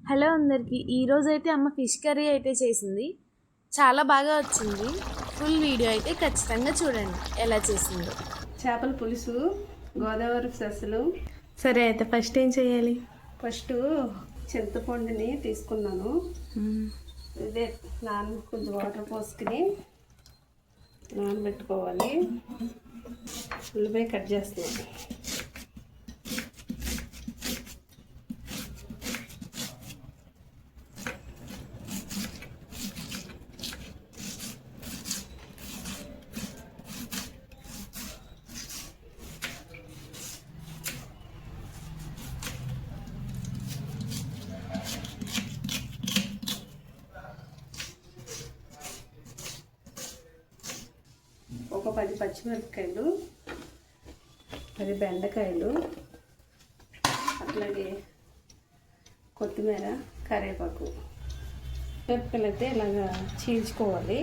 Hello అందరికీ. ఈరోజు అయితే అమ్మ ఫిష్ కర్రీ అయితే చేసింది. చాలా బాగా వచ్చింది. ఫుల్ వీడియో అయితే ఖచ్చితంగా చూడండి ఎలా చేసిందో. చేపల పులుసు, గోదావరి సస్సులు. సరే అయితే ఫస్ట్ ఏం చేయాలి? ఫస్ట్ చింతపండుని తీసుకున్నాను. ఇదే కొంచెం వాటర్ పోసుకుని నానబెట్టుకోవాలి. ఉల్లిపాయ కట్ చేస్తున్నాను. ఒక 10 పచ్చిమిరపకాయలు, 10 బెండకాయలు, అట్లాగే కొత్తిమీర, కరివేపాకు. మిరపకాయలు అయితే ఇలాగా చీల్చుకోవాలి.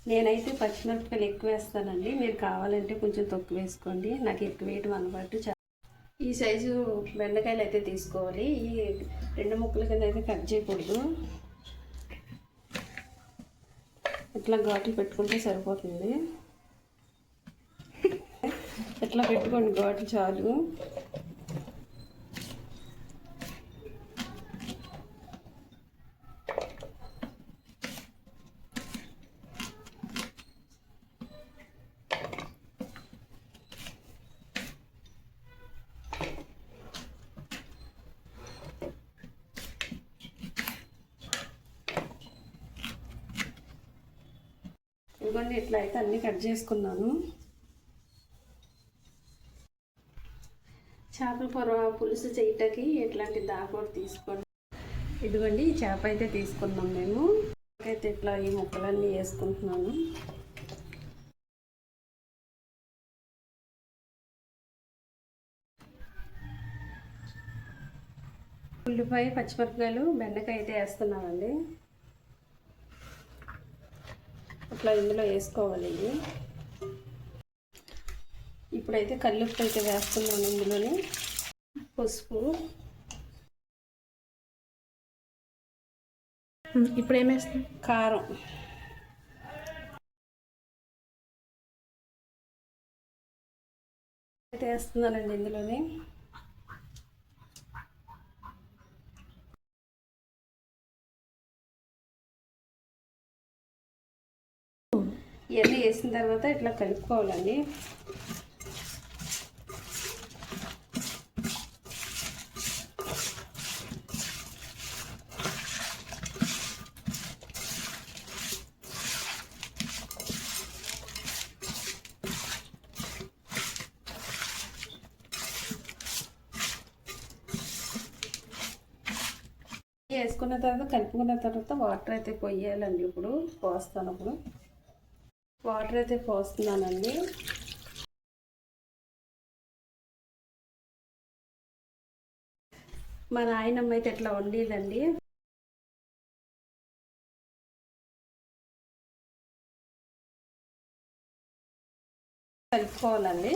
నేనైతే పచ్చిమిరపకాయలు ఎక్కువ వేస్తానండి. మీరు కావాలంటే కొంచెం తక్కువ వేసుకోండి. నాకు ఎక్కువ వేయటం అలవాటు. ఈ సైజు బెండకాయలు అయితే తీసుకోవాలి. ఈ 2 ముక్కల కింద అయితే కట్ చేయకూడదు. ఇట్లా ఘాట్లు పెట్టుకుంటే సరిపోతుంది. ఇట్లా పెట్టుకోండి, ఘాట్లు చాలు. ఇదిగోండి, ఇట్లా అయితే అన్నీ కట్ చేసుకున్నాను. చేపల పులుసు చేయటానికి ఇట్లాంటి దాకోటి తీసుకోండి. ఇదిగోండి, ఈ చేప అయితే తీసుకున్నాం మేము. అయితే ఇట్లా ఈ ముక్కలన్నీ వేసుకుంటున్నాను. ఉల్లిపాయ, పచ్చిమిరపకాయలు, బెండకాయ అయితే వేస్తున్నానండి. అట్లా ఇందులో వేసుకోవాలి. ఇప్పుడైతే కల్లుప్పు అయితే వేస్తున్నాను. ఇందులోని పసుపు. ఇప్పుడు ఏం వేస్తాం? కారం. అయితే వేస్తున్నానండి ఇందులోని. ఇవన్నీ వేసిన తర్వాత ఇట్లా కలుపుకోవాలండి. వేసుకున్న తర్వాత కలుపుకున్న తర్వాత వాటర్ అయితే పోయాలండి. ఇప్పుడు పోస్తాను. వాటర్ అయితే పోస్తున్నానండి. మా నాయనమ్మ అయితే ఎట్లా వండేదండి. కలుపుకోవాలండి.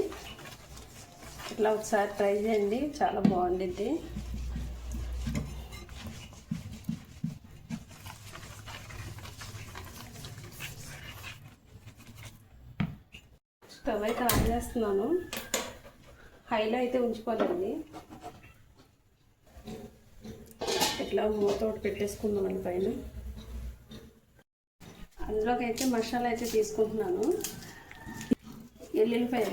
ఇట్లా ఒకసారి ట్రై చేయండి, చాలా బాగుండిద్ది. స్టవ్ అయితే ఆన్ చేస్తున్నాను. హైలో అయితే ఉంచుకోవాలండి. ఇట్లా మూత ఒకటి పెట్టేసుకుందామండి పైన. అందులోకి అయితే మసాలా అయితే తీసుకుంటున్నాను. ఎల్లుల్లిపాయ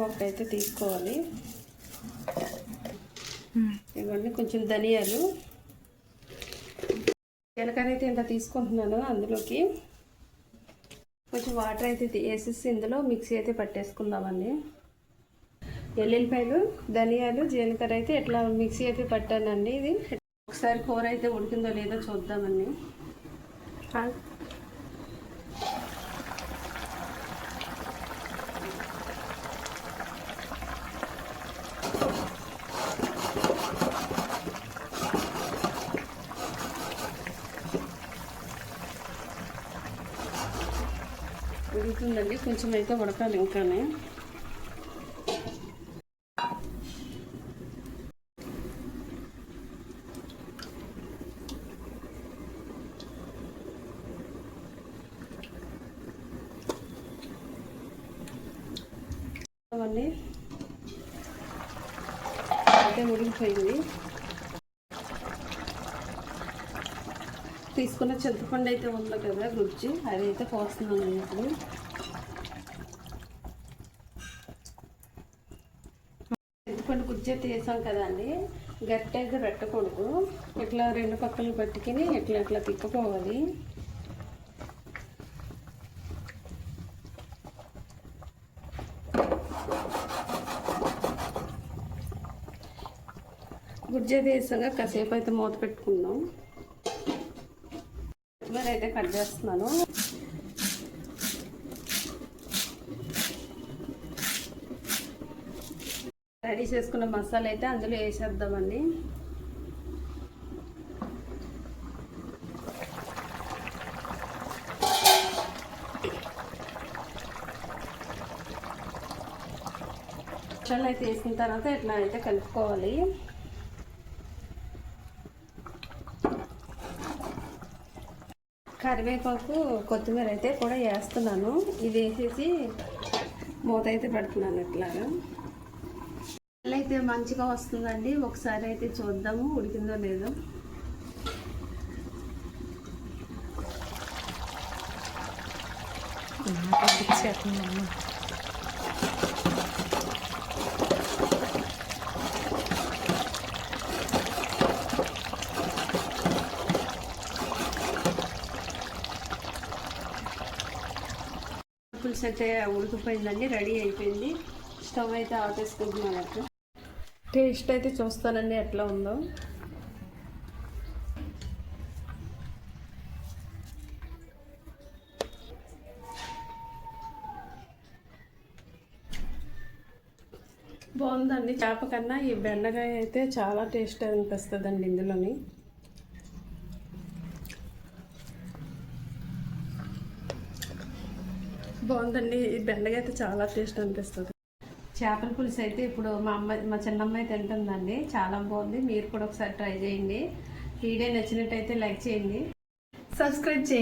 ఒకటి అయితే తీసుకోవాలి. ఇవన్నీ కొంచెం ధనియాలు, జీలకర్ర అయితే ఇంత తీసుకుంటున్నాను. అందులోకి కొంచెం వాటర్ అయితే వేసేసి ఇందులో మిక్సీ అయితే పట్టేసుకుందామండి. ఎల్లుల్లిపాయలు, ధనియాలు, జీలకర్ర అయితే ఇట్లా మిక్సీ అయితే పట్టానండి. ఇది ఒకసారి కూర అయితే ఉడికిందో లేదో చూద్దామండి. ఉడుకుతుందండి, కొంచెం అయితే ఉడకాలి ఇంకానే. అవన్నీ అయితే ఉడికిపోయింది. తీసుకున్న చింతపండు అయితే ఉంది కదా గుజ్జు, అదైతే పోస్తున్నాను ఇప్పుడు. చింతపండు గుజ్జు అయితే వేసాం కదండి, గట్టిగా పెట్టకూడదు. ఇట్లా రెండు పక్కలు పట్టుకుని ఇట్లా తిప్పుకోవాలి. గుజ్జు అయితే వేసాక కాసేపు అయితే మూత పెట్టుకుందాం. కొత్తిమీర అయితే కట్ చేస్తున్నాను. రెడీ చేసుకున్న మసాలా అయితే అందులో వేసేద్దామండి. మసాలా అయితే వేసిన తర్వాత ఇట్లా అయితే కలుపుకోవాలి. కరివేపాకు కొత్తిమీర అయితే కూడా వేస్తున్నాను. ఇది వేసేసి మూత అయితే పెడుతున్నాను. ఇట్లాగా అయితే మంచిగా వస్తుందండి. ఒకసారి అయితే చూద్దాము ఉడికిందో లేదో. పులుసు అయితే ఉడికిపోయిందండి, రెడీ అయిపోయింది. స్టవ్ అయితే ఆపేసుకుంటున్నాను. టేస్ట్ అయితే చూస్తానండి ఎట్లా ఉందో. బాగుందండి. చేప కన్నా ఈ బెండకాయ అయితే చాలా టేస్ట్ అనిపిస్తుందండి ఇందులోని. బాగుందండి, ఈ బెండకాయ అయితే చాలా టేస్ట్ అనిపిస్తుంది. చేపల పులుసు అయితే ఇప్పుడు మా చిన్నమ్మాయి తింటుందండి. చాలా బాగుంది. మీరు కూడా ఒకసారి ట్రై చేయండి. వీడియో నచ్చినట్టయితే లైక్ చేయండి, సబ్స్క్రైబ్ చేయండి.